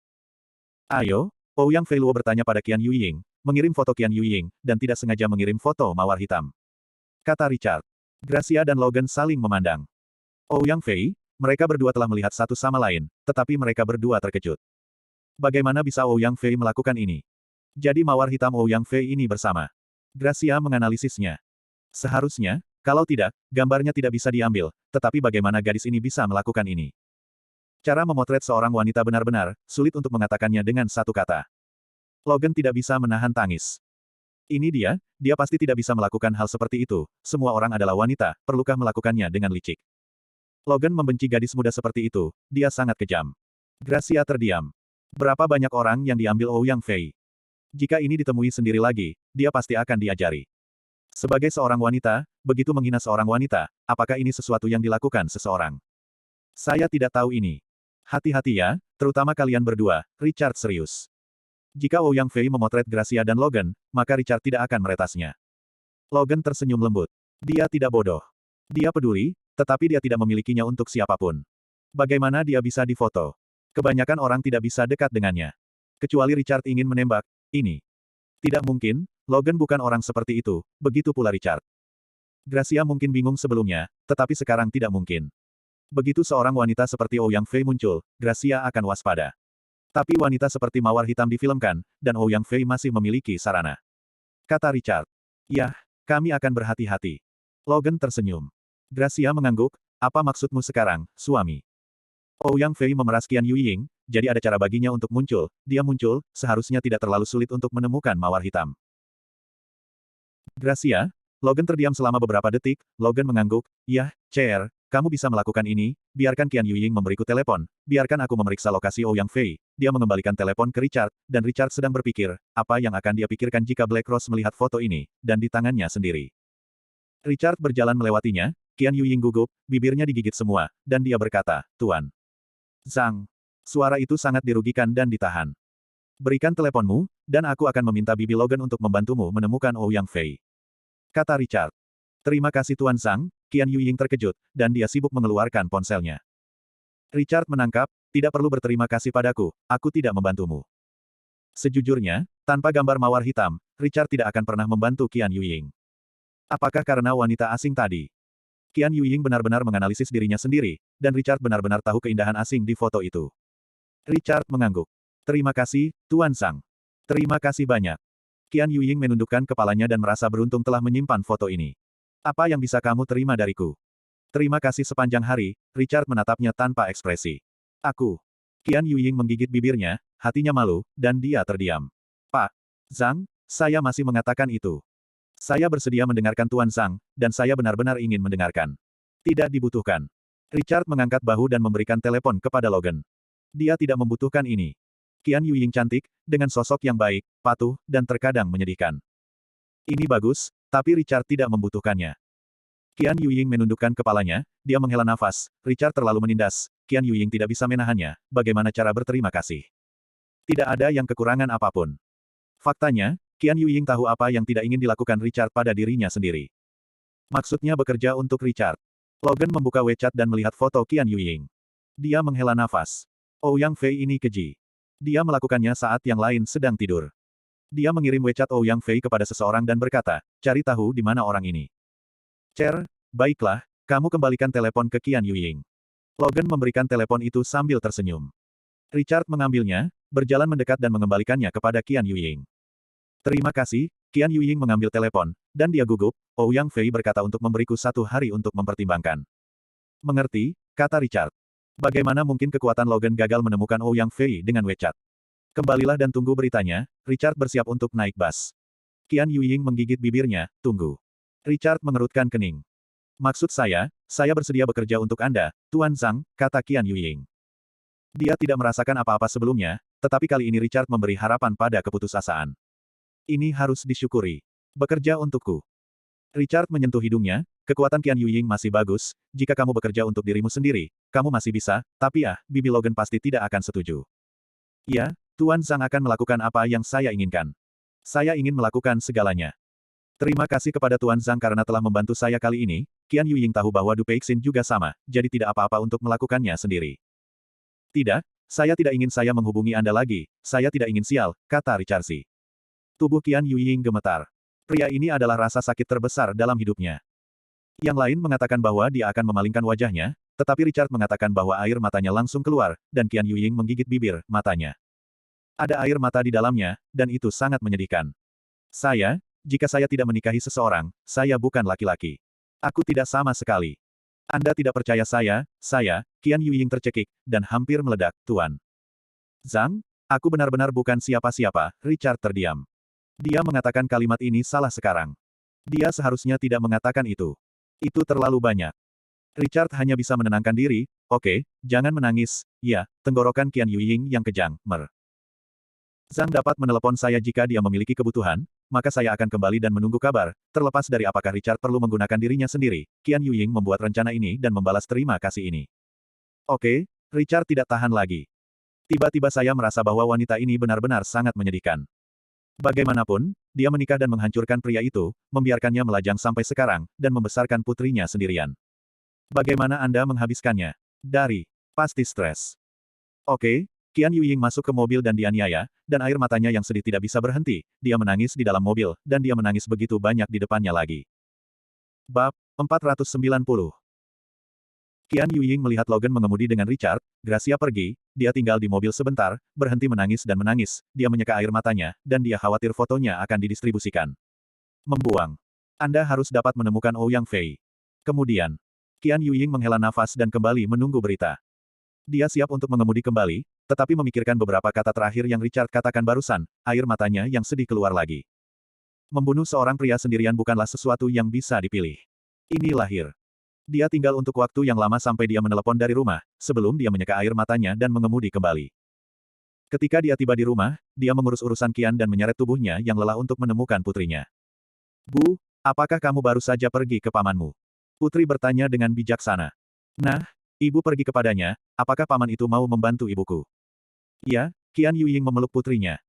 A: Ayo, Ouyang Fei Luo bertanya pada Qian Yuying, mengirim foto Qian Yuying, dan tidak sengaja mengirim foto mawar hitam. Kata Richard. Gracia dan Logan saling memandang. Ouyang Fei, mereka berdua telah melihat satu sama lain, tetapi mereka berdua terkejut. Bagaimana bisa Ouyang Fei melakukan ini? Jadi mawar hitam Ouyang Fei ini bersama. Gracia menganalisisnya. Seharusnya, kalau tidak, gambarnya tidak bisa diambil, tetapi bagaimana gadis ini bisa melakukan ini? Cara memotret seorang wanita benar-benar, sulit untuk mengatakannya dengan satu kata. Logan tidak bisa menahan tangis. Ini dia pasti tidak bisa melakukan hal seperti itu, semua orang adalah wanita, perlukah melakukannya dengan licik? Logan membenci gadis muda seperti itu, dia sangat kejam. Gracia terdiam. Berapa banyak orang yang diambil Ouyang Fei? Jika ini ditemui sendiri lagi, dia pasti akan diajari. Sebagai seorang wanita, begitu menghina seorang wanita, apakah ini sesuatu yang dilakukan seseorang? Saya tidak tahu ini. Hati-hati ya, terutama kalian berdua, Richard serius. Jika Ouyang Fei memotret Gracia dan Logan, maka Richard tidak akan meretasnya. Logan tersenyum lembut. Dia tidak bodoh. Dia peduli, tetapi dia tidak memilikinya untuk siapapun. Bagaimana dia bisa difoto? Kebanyakan orang tidak bisa dekat dengannya. Kecuali Richard ingin menembak, ini. Tidak mungkin, Logan bukan orang seperti itu, begitu pula Richard. Gracia mungkin bingung sebelumnya, tetapi sekarang tidak mungkin. Begitu seorang wanita seperti Ouyang Fei muncul, Gracia akan waspada. Tapi wanita seperti mawar hitam difilmkan, dan Ouyang Fei masih memiliki sarana. Kata Richard. Yah, kami akan berhati-hati. Logan tersenyum. Gracia mengangguk, Apa maksudmu sekarang, suami? Ouyang Fei memeras Qian Yuying, jadi ada cara baginya untuk muncul. Dia muncul, seharusnya tidak terlalu sulit untuk menemukan mawar hitam. Gracia, Logan terdiam selama beberapa detik, Logan mengangguk, "Yah, Chair, kamu bisa melakukan ini, biarkan Qian Yuying memberiku telepon, biarkan aku memeriksa lokasi Ouyang Fei." Dia mengembalikan telepon ke Richard, dan Richard sedang berpikir, apa yang akan dia pikirkan jika Black Rose melihat foto ini, dan di tangannya sendiri. Richard berjalan melewatinya, Qian Yuying gugup, bibirnya digigit semua, dan dia berkata, "Tuan Zhang." Suara itu sangat dirugikan dan ditahan. "Berikan teleponmu, dan aku akan meminta Bibi Logan untuk membantumu menemukan Ouyang Fei," kata Richard. "Terima kasih Tuan Zhang." Qian Yuying terkejut, dan dia sibuk mengeluarkan ponselnya. Richard menangkap, "Tidak perlu berterima kasih padaku, aku tidak membantumu." Sejujurnya, tanpa gambar mawar hitam, Richard tidak akan pernah membantu Qian Yuying. Apakah karena wanita asing tadi? Qian Yuying benar-benar menganalisis dirinya sendiri, dan Richard benar-benar tahu keindahan asing di foto itu. Richard mengangguk. "Terima kasih, Tuan Zhang. Terima kasih banyak." Qian Yuying menundukkan kepalanya dan merasa beruntung telah menyimpan foto ini. "Apa yang bisa kamu terima dariku?" "Terima kasih sepanjang hari." Richard menatapnya tanpa ekspresi. "Aku." Qian Yuying menggigit bibirnya, hatinya malu, dan dia terdiam. "Pak Zhang, saya masih mengatakan itu. Saya bersedia mendengarkan Tuan Zhang, dan saya benar-benar ingin mendengarkan." "Tidak dibutuhkan." Richard mengangkat bahu dan memberikan telepon kepada Logan. Dia tidak membutuhkan ini. Qian Yuying cantik, dengan sosok yang baik, patuh, dan terkadang menyedihkan. Ini bagus, tapi Richard tidak membutuhkannya. Qian Yuying menundukkan kepalanya, dia menghela nafas, Richard terlalu menindas, Qian Yuying tidak bisa menahannya, bagaimana cara berterima kasih. Tidak ada yang kekurangan apapun. Faktanya, Qian Yuying tahu apa yang tidak ingin dilakukan Richard pada dirinya sendiri. Maksudnya bekerja untuk Richard. Logan membuka WeChat dan melihat foto Qian Yuying. Dia menghela nafas. Ouyang Fei ini keji. Dia melakukannya saat yang lain sedang tidur. Dia mengirim WeChat Ouyang Fei kepada seseorang dan berkata, "Cari tahu di mana orang ini." "Chair, baiklah, kamu kembalikan telepon ke Qian Yuying." Logan memberikan telepon itu sambil tersenyum. Richard mengambilnya, berjalan mendekat dan mengembalikannya kepada Qian Yuying. "Terima kasih." Qian Yuying mengambil telepon, dan dia gugup, "Ouyang Fei berkata untuk memberiku 1 hari untuk mempertimbangkan." "Mengerti," kata Richard. Bagaimana mungkin kekuatan Logan gagal menemukan Ouyang Fei dengan WeChat? "Kembalilah dan tunggu beritanya." Richard bersiap untuk naik bus. Qian Yuying menggigit bibirnya, "Tunggu." Richard mengerutkan kening. "Maksud saya bersedia bekerja untuk Anda, Tuan Zhang," kata Qian Yuying. Dia tidak merasakan apa-apa sebelumnya, tetapi kali ini Richard memberi harapan pada keputusasaan. "Ini harus disyukuri. Bekerja untukku." Richard menyentuh hidungnya, kekuatan Qian Yuying masih bagus, jika kamu bekerja untuk dirimu sendiri, kamu masih bisa, tapi Bibi Logan pasti tidak akan setuju. "Ya, Tuan Zhang akan melakukan apa yang saya inginkan. Saya ingin melakukan segalanya." "Terima kasih kepada Tuan Zhang karena telah membantu saya kali ini." Qian Yuying tahu bahwa Du Peixin juga sama, jadi tidak apa-apa untuk melakukannya sendiri. "Tidak, saya tidak ingin saya menghubungi Anda lagi, saya tidak ingin sial," kata Richard Si. Tubuh Qian Yuying gemetar. Pria ini adalah rasa sakit terbesar dalam hidupnya. Yang lain mengatakan bahwa dia akan memalingkan wajahnya, tetapi Richard mengatakan bahwa air matanya langsung keluar, dan Qian Yuying menggigit bibir, matanya. Ada air mata di dalamnya, dan itu sangat menyedihkan. Jika saya tidak menikahi seseorang, saya bukan laki-laki. Aku tidak sama sekali. Anda tidak percaya Qian Yuying tercekik, dan hampir meledak, "Tuan Zhang, aku benar-benar bukan siapa-siapa." Richard terdiam. Dia mengatakan kalimat ini salah sekarang. Dia seharusnya tidak mengatakan itu. Itu terlalu banyak. Richard hanya bisa menenangkan diri, "Oke, jangan menangis." "Ya," tenggorokan Qian Yuying yang kejang, "Zhang dapat menelepon saya jika dia memiliki kebutuhan, maka saya akan kembali dan menunggu kabar, terlepas dari apakah Richard perlu menggunakan dirinya sendiri." Qian Yuying membuat rencana ini dan membalas terima kasih ini. "Oke." Richard tidak tahan lagi. "Tiba-tiba saya merasa bahwa wanita ini benar-benar sangat menyedihkan. Bagaimanapun, dia menikah dan menghancurkan pria itu, membiarkannya melajang sampai sekarang, dan membesarkan putrinya sendirian. Bagaimana Anda menghabiskannya?" Pasti stres." "Oke." Qian Yuying masuk ke mobil dan dianiaya, dan air matanya yang sedih tidak bisa berhenti, dia menangis di dalam mobil, dan dia menangis begitu banyak di depannya lagi. Bab 490. Qian Yuying melihat Logan mengemudi dengan Richard, Gracia pergi, dia tinggal di mobil sebentar, berhenti menangis dan menangis, dia menyeka air matanya, dan dia khawatir fotonya akan didistribusikan. Membuang. Anda harus dapat menemukan Ouyang Fei. Kemudian, Qian Yuying menghela nafas dan kembali menunggu berita. Dia siap untuk mengemudi kembali, tetapi memikirkan beberapa kata terakhir yang Richard katakan barusan, air matanya yang sedih keluar lagi. Membunuh seorang pria sendirian bukanlah sesuatu yang bisa dipilih. Ini lahir. Dia tinggal untuk waktu yang lama sampai dia menelepon dari rumah, sebelum dia menyeka air matanya dan mengemudi kembali. Ketika dia tiba di rumah, dia mengurus urusan Qian dan menyeret tubuhnya yang lelah untuk menemukan putrinya. Bu, apakah kamu baru saja pergi ke pamanmu? Putri bertanya dengan bijaksana. Nah, ibu pergi kepadanya, apakah paman itu mau membantu ibuku? Ya, Qian Yuying memeluk putrinya.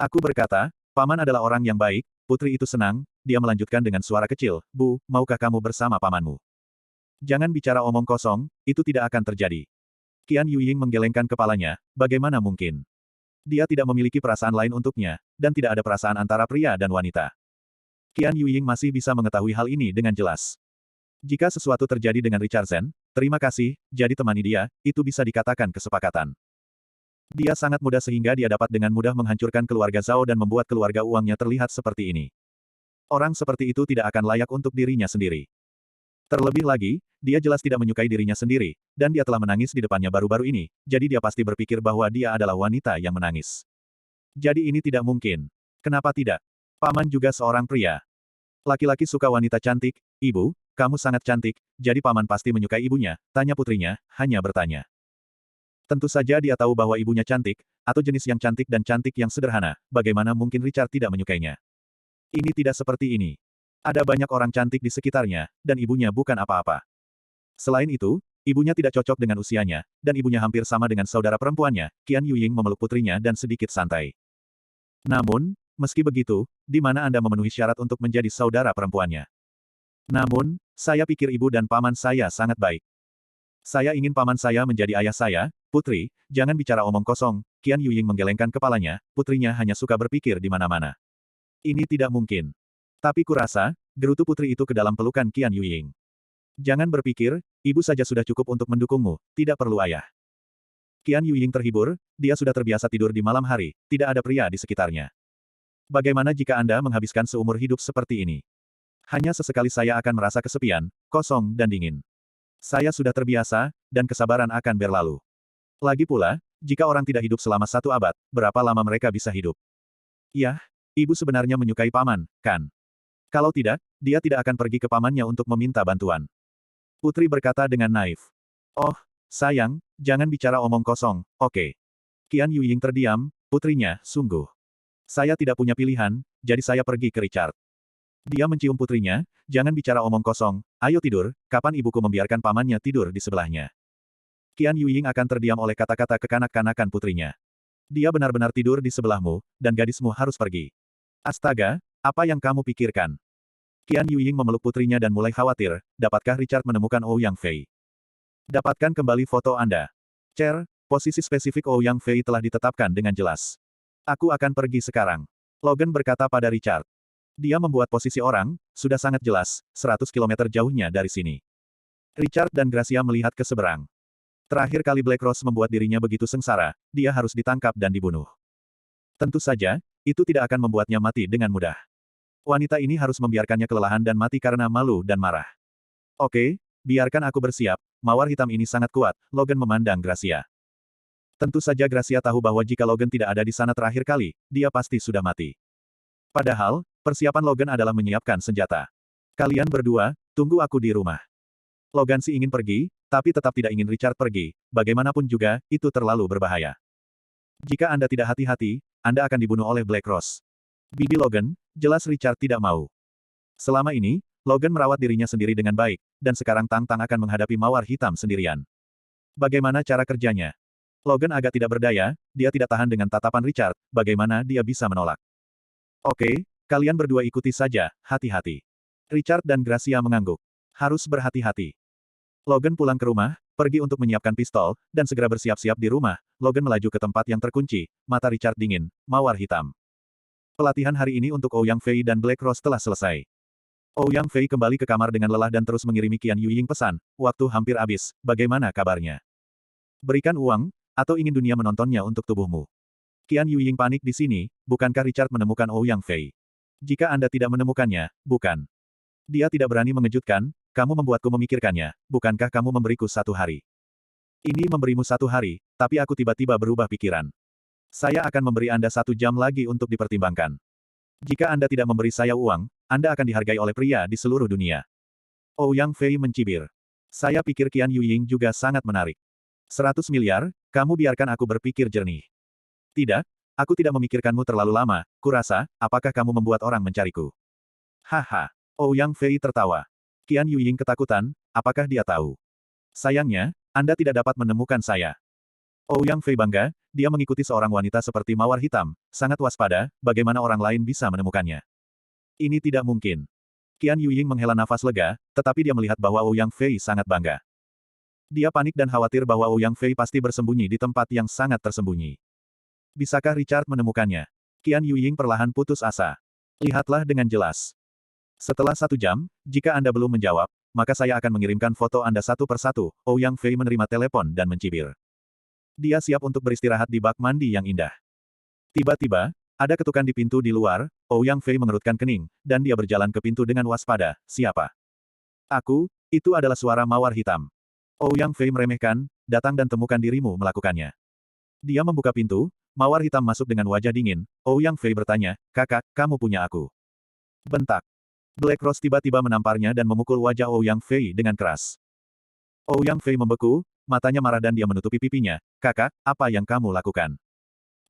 A: Aku berkata, paman adalah orang yang baik, putri itu senang, dia melanjutkan dengan suara kecil, Bu, maukah kamu bersama pamanmu? Jangan bicara omong kosong, itu tidak akan terjadi. Qian Yuying menggelengkan kepalanya, bagaimana mungkin? Dia tidak memiliki perasaan lain untuknya, dan tidak ada perasaan antara pria dan wanita. Qian Yuying masih bisa mengetahui hal ini dengan jelas. Jika sesuatu terjadi dengan Richard Zen, terima kasih, jadi temani dia, itu bisa dikatakan kesepakatan. Dia sangat mudah sehingga dia dapat dengan mudah menghancurkan keluarga Zhao dan membuat keluarga uangnya terlihat seperti ini. Orang seperti itu tidak akan layak untuk dirinya sendiri. Terlebih lagi, dia jelas tidak menyukai dirinya sendiri, dan dia telah menangis di depannya baru-baru ini, jadi dia pasti berpikir bahwa dia adalah wanita yang menangis. Jadi ini tidak mungkin. Kenapa tidak? Paman juga seorang pria. Laki-laki suka wanita cantik, ibu, kamu sangat cantik, jadi paman pasti menyukai ibunya, tanya putrinya, hanya bertanya. Tentu saja dia tahu bahwa ibunya cantik, atau jenis yang cantik dan cantik yang sederhana, bagaimana mungkin Richard tidak menyukainya. Ini tidak seperti ini. Ada banyak orang cantik di sekitarnya, dan ibunya bukan apa-apa. Selain itu, ibunya tidak cocok dengan usianya, dan ibunya hampir sama dengan saudara perempuannya, Qian Yuying memeluk putrinya dan sedikit santai. Namun, meski begitu, di mana Anda memenuhi syarat untuk menjadi saudara perempuannya? Namun, saya pikir ibu dan paman saya sangat baik. Saya ingin paman saya menjadi ayah saya, putri, jangan bicara omong kosong, Qian Yuying menggelengkan kepalanya, putrinya hanya suka berpikir di mana-mana. Ini tidak mungkin. Tapi kurasa, gerutu putri itu ke dalam pelukan Qian Yuying. Jangan berpikir, ibu saja sudah cukup untuk mendukungmu, tidak perlu ayah. Qian Yuying terhibur, dia sudah terbiasa tidur di malam hari, tidak ada pria di sekitarnya. Bagaimana jika Anda menghabiskan seumur hidup seperti ini? Hanya sesekali saya akan merasa kesepian, kosong dan dingin. Saya sudah terbiasa, dan kesabaran akan berlalu. Lagi pula, jika orang tidak hidup selama 1 abad, berapa lama mereka bisa hidup? Yah, ibu sebenarnya menyukai paman, kan? Kalau tidak, dia tidak akan pergi ke pamannya untuk meminta bantuan. Putri berkata dengan naif. Oh, sayang, jangan bicara omong kosong, oke. Qian Yuying terdiam, putrinya, sungguh. Saya tidak punya pilihan, jadi saya pergi ke Richard. Dia mencium putrinya, jangan bicara omong kosong, ayo tidur, kapan ibuku membiarkan pamannya tidur di sebelahnya. Qian Yuying akan terdiam oleh kata-kata kekanak-kanakan putrinya. Dia benar-benar tidur di sebelahmu, dan gadismu harus pergi. Astaga, apa yang kamu pikirkan? Qian Yuying memeluk putrinya dan mulai khawatir, dapatkah Richard menemukan Ouyang Fei? Dapatkan kembali foto Anda. Cher, posisi spesifik Ouyang Fei telah ditetapkan dengan jelas. Aku akan pergi sekarang. Logan berkata pada Richard. Dia membuat posisi orang, sudah sangat jelas, 100 km jauhnya dari sini. Richard dan Gracia melihat ke seberang. Terakhir kali Black Rose membuat dirinya begitu sengsara, dia harus ditangkap dan dibunuh. Tentu saja, itu tidak akan membuatnya mati dengan mudah. Wanita ini harus membiarkannya kelelahan dan mati karena malu dan marah. Oke, biarkan aku bersiap, mawar hitam ini sangat kuat, Logan memandang Gracia. Tentu saja Gracia tahu bahwa jika Logan tidak ada di sana terakhir kali, dia pasti sudah mati. Padahal, persiapan Logan adalah menyiapkan senjata. Kalian berdua, tunggu aku di rumah. Logan sih ingin pergi, tapi tetap tidak ingin Richard pergi, bagaimanapun juga, itu terlalu berbahaya. Jika Anda tidak hati-hati, Anda akan dibunuh oleh Black Rose. Bibi Logan, jelas Richard tidak mau. Selama ini, Logan merawat dirinya sendiri dengan baik, dan sekarang Tang-Tang akan menghadapi mawar hitam sendirian. Bagaimana cara kerjanya? Logan agak tidak berdaya, dia tidak tahan dengan tatapan Richard, bagaimana dia bisa menolak. Oke, kalian berdua ikuti saja, hati-hati. Richard dan Gracia mengangguk. Harus berhati-hati. Logan pulang ke rumah, pergi untuk menyiapkan pistol, dan segera bersiap-siap di rumah. Logan melaju ke tempat yang terkunci, mata Richard dingin, mawar hitam. Pelatihan hari ini untuk Ouyang Fei dan Black Rose telah selesai. Ouyang Fei kembali ke kamar dengan lelah dan terus mengirimi Qian Yuying pesan, waktu hampir habis, bagaimana kabarnya? Berikan uang, atau ingin dunia menontonnya untuk tubuhmu. Qian Yuying panik di sini, bukankah Richard menemukan Ouyang Fei? Jika Anda tidak menemukannya, bukan. Dia tidak berani mengejutkan, kamu membuatku memikirkannya, bukankah kamu memberiku 1 hari? Ini memberimu 1 hari, tapi aku tiba-tiba berubah pikiran. Saya akan memberi Anda 1 jam lagi untuk dipertimbangkan. Jika Anda tidak memberi saya uang, Anda akan dihargai oleh pria di seluruh dunia. Ouyang Fei mencibir. Saya pikir Qian Yuying juga sangat menarik. 100 miliar, kamu biarkan aku berpikir jernih. Tidak, aku tidak memikirkanmu terlalu lama, kurasa, apakah kamu membuat orang mencariku? Haha. Ouyang Fei tertawa. Qian Yuying ketakutan, apakah dia tahu? Sayangnya, Anda tidak dapat menemukan saya. Ouyang Fei bangga, dia mengikuti seorang wanita seperti mawar hitam, sangat waspada, bagaimana orang lain bisa menemukannya. Ini tidak mungkin. Qian Yuying menghela nafas lega, tetapi dia melihat bahwa Ouyang Fei sangat bangga. Dia panik dan khawatir bahwa Ouyang Fei pasti bersembunyi di tempat yang sangat tersembunyi. Bisakah Richard menemukannya? Qian Yuying perlahan putus asa. Lihatlah dengan jelas. Setelah 1 jam, jika Anda belum menjawab, maka saya akan mengirimkan foto Anda satu persatu. Ouyang Fei menerima telepon dan mencibir. Dia siap untuk beristirahat di bak mandi yang indah. Tiba-tiba, ada ketukan di pintu di luar, Ouyang Fei mengerutkan kening, dan dia berjalan ke pintu dengan waspada. Siapa? Aku, itu adalah suara mawar hitam. Ouyang Fei meremehkan, datang dan temukan dirimu melakukannya. Dia membuka pintu, mawar hitam masuk dengan wajah dingin. Ouyang Fei bertanya, kakak, kamu punya aku. Bentak. Black Rose tiba-tiba menamparnya dan memukul wajah Ouyang Fei dengan keras. Ouyang Fei membeku, matanya marah dan dia menutupi pipinya. Kakak, apa yang kamu lakukan?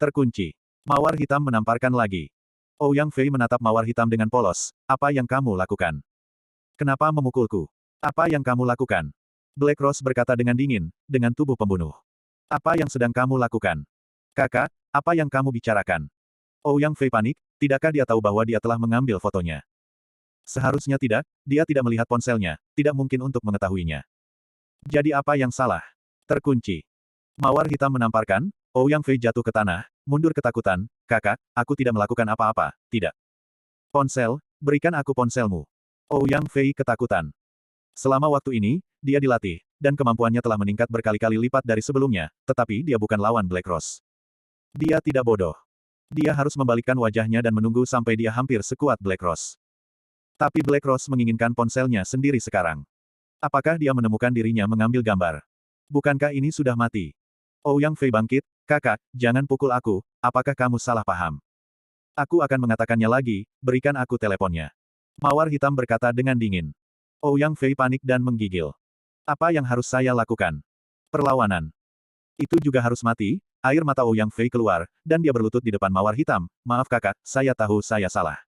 A: Terkunci. Mawar hitam menamparkan lagi. Ouyang Fei menatap mawar hitam dengan polos. Apa yang kamu lakukan? Kenapa memukulku? Apa yang kamu lakukan? Black Rose berkata dengan dingin, dengan tubuh pembunuh. Apa yang sedang kamu lakukan? Kakak, apa yang kamu bicarakan? Ouyang Fei panik, tidakkah dia tahu bahwa dia telah mengambil fotonya? Seharusnya tidak, dia tidak melihat ponselnya, tidak mungkin untuk mengetahuinya. Jadi apa yang salah? Terkunci. Mawar hitam menamparkan, Ouyang Fei jatuh ke tanah, mundur ketakutan, kakak, aku tidak melakukan apa-apa, tidak. Ponsel, berikan aku ponselmu. Ouyang Fei ketakutan. Selama waktu ini, dia dilatih, dan kemampuannya telah meningkat berkali-kali lipat dari sebelumnya, tetapi dia bukan lawan Black Rose. Dia tidak bodoh. Dia harus membalikkan wajahnya dan menunggu sampai dia hampir sekuat Black Rose. Tapi Black Rose menginginkan ponselnya sendiri sekarang. Apakah dia menemukan dirinya mengambil gambar? Bukankah ini sudah mati? Ouyang Fei bangkit, kakak, jangan pukul aku, apakah kamu salah paham? Aku akan mengatakannya lagi, berikan aku teleponnya. Mawar hitam berkata dengan dingin. Ouyang Fei panik dan menggigil. Apa yang harus saya lakukan? Perlawanan. Itu juga harus mati, air mata Ouyang Fei keluar, dan dia berlutut di depan mawar hitam. Maaf kakak, saya tahu saya salah.